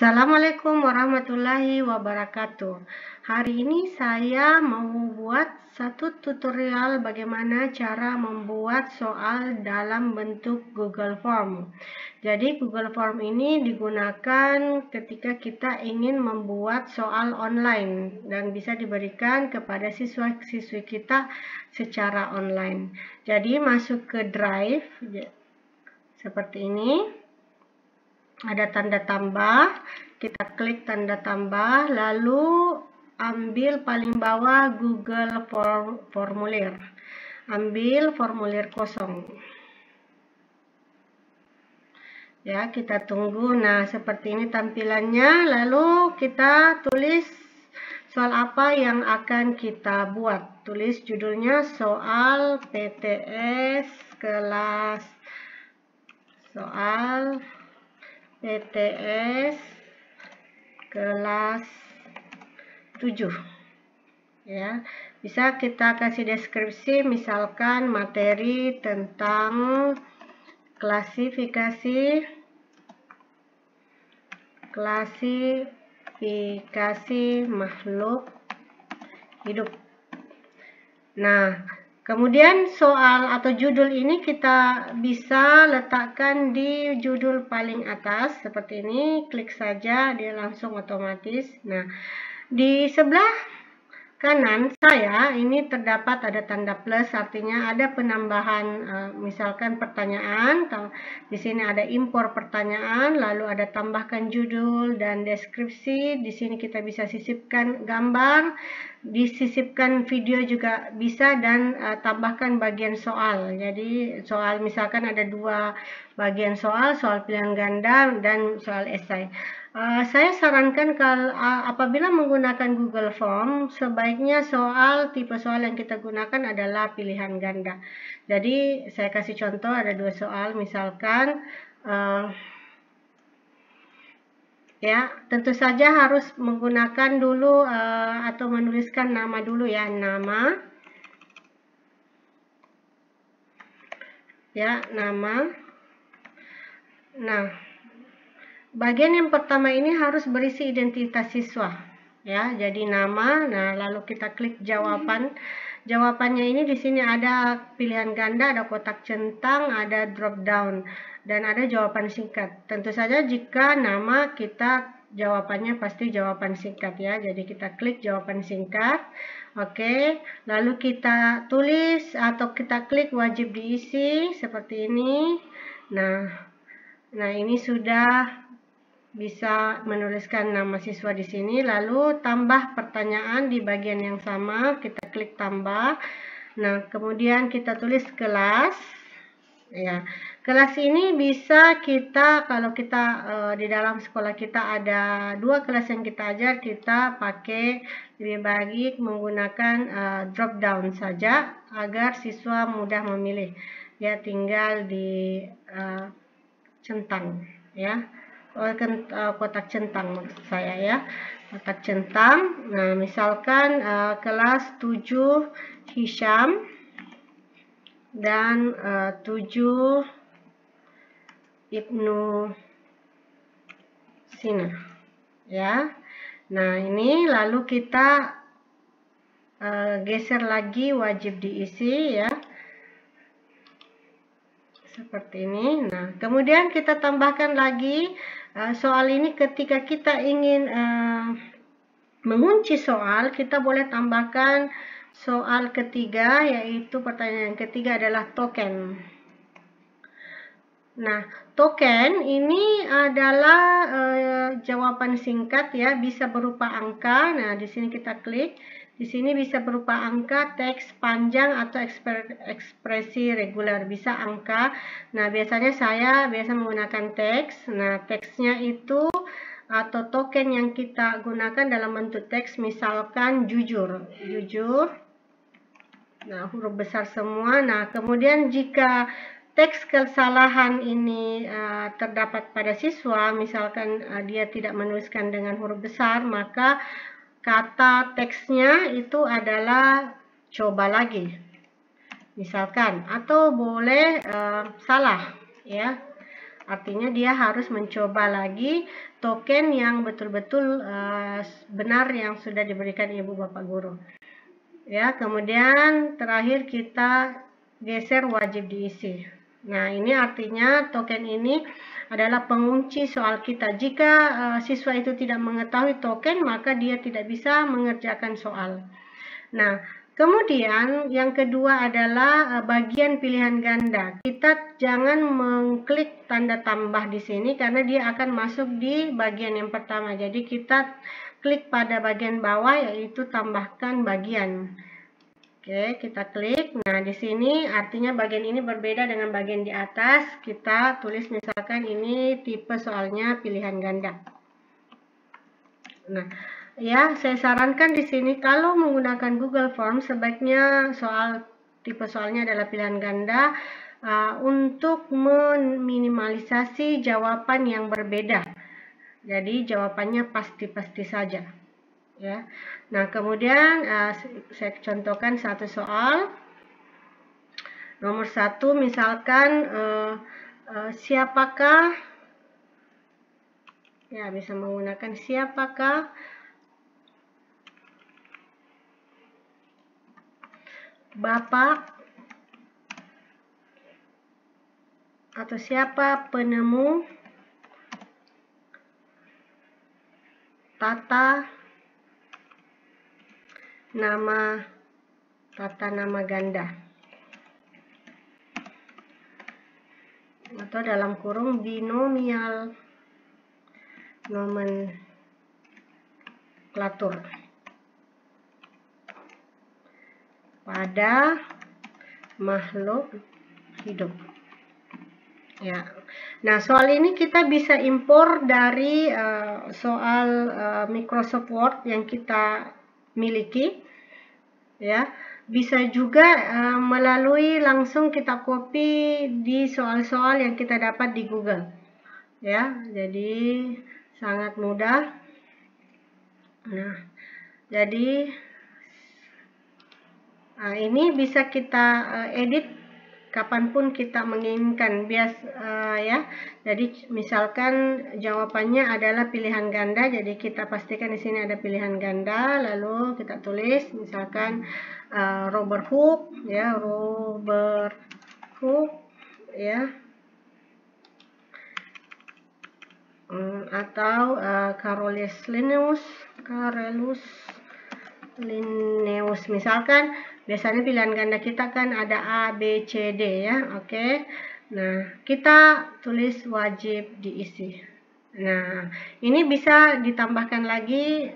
Assalamualaikum warahmatullahi wabarakatuh. Hari ini saya mau buat satu tutorial bagaimana cara membuat soal dalam bentuk Google Form. Jadi Google Form ini digunakan ketika kita ingin membuat soal online dan bisa diberikan kepada siswa-siswi kita secara online. Jadi masuk ke Drive seperti ini. Ada tanda tambah, kita klik tanda tambah, lalu ambil paling bawah Google Formulir. Ambil formulir kosong. Ya, kita tunggu. Nah, seperti ini tampilannya. Lalu kita tulis soal apa yang akan kita buat. Tulis judulnya soal PTS kelas PTS kelas 7 ya. Bisa kita kasih deskripsi, misalkan materi tentang klasifikasi makhluk hidup. Nah, kemudian soal atau judul ini kita bisa letakkan di judul paling atas seperti ini. Klik saja, dia langsung otomatis. Nah, di sebelah kanan saya ini terdapat ada tanda plus, artinya ada penambahan misalkan pertanyaan. Di sini ada impor pertanyaan, lalu ada tambahkan judul dan deskripsi. Di sini kita bisa sisipkan gambar, disisipkan video juga bisa, dan tambahkan bagian soal. Jadi soal misalkan ada dua bagian soal pilihan ganda dan soal esai. Saya sarankan kalau apabila menggunakan Google Form, sebaiknya tipe soal yang kita gunakan adalah pilihan ganda. Jadi saya kasih contoh, ada dua soal, misalkan ya, tentu saja harus menggunakan dulu atau menuliskan nama dulu ya, nama. Ya, nama. Nah, bagian yang pertama ini harus berisi identitas siswa. Ya, jadi nama. Nah, lalu kita klik jawaban. Jawabannya ini di sini ada pilihan ganda, ada kotak centang, ada drop down, dan ada jawaban singkat. Tentu saja jika nama kita jawabannya pasti jawaban singkat ya. Jadi kita klik jawaban singkat. Oke, lalu kita tulis atau kita klik wajib diisi seperti ini. Nah, ini sudah bisa menuliskan nama siswa di sini, lalu tambah pertanyaan di bagian yang sama, kita klik tambah. Nah, kemudian kita tulis kelas. Ya, kelas ini bisa kita, kalau kita di dalam sekolah kita ada dua kelas yang kita ajar, kita pakai lebih baik menggunakan drop down saja agar siswa mudah memilih. Ya, tinggal di centang ya. Kotak centang maksud saya ya, kotak centang. Nah, misalkan kelas 7 Hisham dan 7 Ibnu Sina ya. Nah, ini lalu kita geser lagi wajib diisi ya, seperti ini. Nah, kemudian kita tambahkan lagi soal ini ketika kita ingin mengunci soal, kita boleh tambahkan soal ketiga, yaitu pertanyaan ketiga adalah token. Nah, token ini adalah jawaban singkat ya, bisa berupa angka. Nah, di sini kita klik. Di sini bisa berupa angka, teks panjang, atau ekspresi reguler, bisa angka. Nah, biasanya saya biasa menggunakan teks. Nah, teksnya itu atau token yang kita gunakan dalam bentuk teks, misalkan jujur. Nah, huruf besar semua. Nah, kemudian jika teks kesalahan ini terdapat pada siswa, misalkan dia tidak menuliskan dengan huruf besar, maka kata teksnya itu adalah coba lagi, misalkan, atau boleh salah ya. Artinya dia harus mencoba lagi token yang betul-betul benar yang sudah diberikan Ibu Bapak Guru. Ya, kemudian terakhir kita geser wajib diisi. Nah, ini artinya token ini adalah pengunci soal kita. Jika siswa itu tidak mengetahui token, maka dia tidak bisa mengerjakan soal. Nah, kemudian yang kedua adalah bagian pilihan ganda. Kita jangan mengklik tanda tambah di sini karena dia akan masuk di bagian yang pertama. Jadi kita klik pada bagian bawah yaitu tambahkan bagian. Oke, kita klik. Nah, di sini artinya bagian ini berbeda dengan bagian di atas. Kita tulis misalkan ini tipe soalnya pilihan ganda. Nah, ya, saya sarankan di sini kalau menggunakan Google Form sebaiknya tipe soalnya adalah pilihan ganda untuk meminimalisasi jawaban yang berbeda. Jadi jawabannya pasti-pasti saja. Ya. Nah, kemudian saya contohkan satu soal. Nomor 1 misalkan siapakah, ya bisa menggunakan siapakah Bapak atau siapa penemu tata nama ganda, atau dalam kurung binomial nomenklatur pada makhluk hidup. Ya. Nah, soal ini kita bisa impor dari soal Microsoft Word yang kita miliki. Ya, bisa juga melalui langsung kita copy di soal-soal yang kita dapat di Google. Ya, jadi sangat mudah. Nah, jadi ini bisa kita edit kapanpun kita menginginkan. Ya. Jadi misalkan jawabannya adalah pilihan ganda, jadi kita pastikan di sini ada pilihan ganda, lalu kita tulis misalkan Robert Hooke, ya, Robert Hooke, ya, atau Carolus Linnaeus misalkan. Biasanya pilihan ganda kita kan ada A, B, C, D ya. Oke. Nah, kita tulis wajib diisi. Nah, ini bisa ditambahkan lagi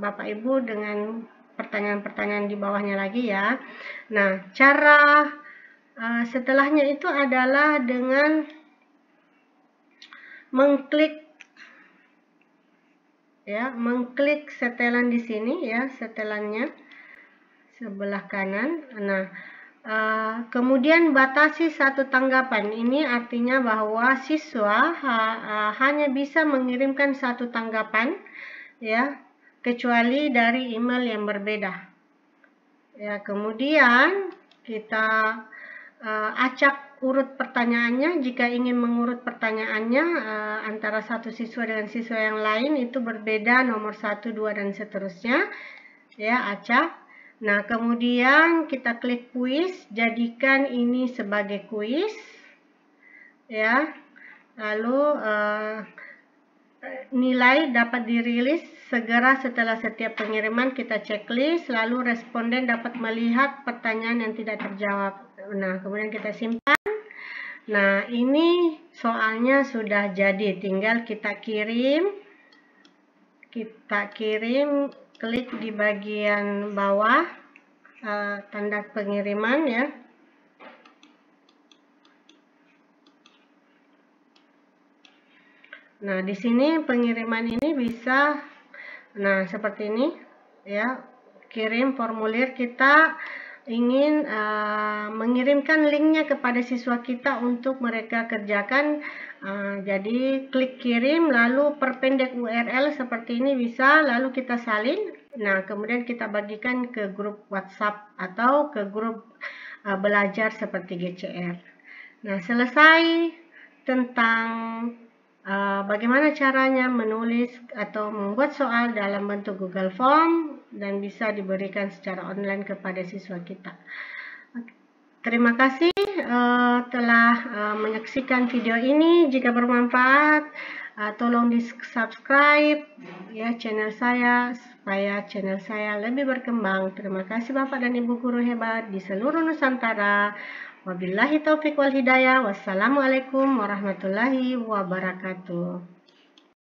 Bapak Ibu dengan pertanyaan-pertanyaan di bawahnya lagi ya. Nah, cara setelahnya itu adalah dengan mengklik setelan di sini ya, setelannya sebelah kanan. Nah, kemudian batasi satu tanggapan. Ini artinya bahwa siswa hanya bisa mengirimkan satu tanggapan, ya, kecuali dari email yang berbeda. Ya, kemudian kita acak urut pertanyaannya. Jika ingin mengurut pertanyaannya antara satu siswa dengan siswa yang lain itu berbeda, nomor 1, 2 dan seterusnya. Ya, acak. Nah, kemudian kita klik kuis, jadikan ini sebagai kuis. Ya. Lalu nilai dapat dirilis segera setelah setiap pengiriman. Kita checklist, lalu responden dapat melihat pertanyaan yang tidak terjawab. Nah, kemudian kita simpan. Nah, ini soalnya sudah jadi, tinggal kita kirim. Klik di bagian bawah tanda pengiriman ya. Nah, di sini pengiriman ini bisa, nah seperti ini ya, kirim formulir. Kita ingin mengirimkan linknya kepada siswa kita untuk mereka kerjakan. Jadi klik kirim, lalu perpendek URL seperti ini bisa, lalu kita salin. Nah, kemudian kita bagikan ke grup WhatsApp atau ke grup belajar seperti GCR. Nah, selesai tentang bagaimana caranya menulis atau membuat soal dalam bentuk Google Form dan bisa diberikan secara online kepada siswa kita. Terima kasih telah menyaksikan video ini. Jika bermanfaat, tolong di subscribe ya channel saya supaya channel saya lebih berkembang. Terima kasih Bapak dan Ibu guru hebat di seluruh Nusantara. Wabillahi taufiq wal hidayah. Wassalamualaikum warahmatullahi wabarakatuh.